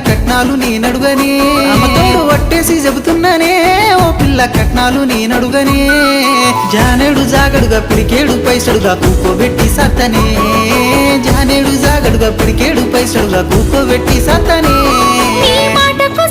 కట్నాలు నేనడుగనే అమ్మతోడు వట్టేసి చెబుతున్నానే ఓ పిల్ల కట్నాలు నేనడుగనే జానేడు జాగడుగా పిడికేడు పైసడుగా కూకోబెట్టి సత్తనే జానేడు జాగడుగా పిడికేడు పైసడుగా కూకోబెట్టి సత్తనే నీ మాటకు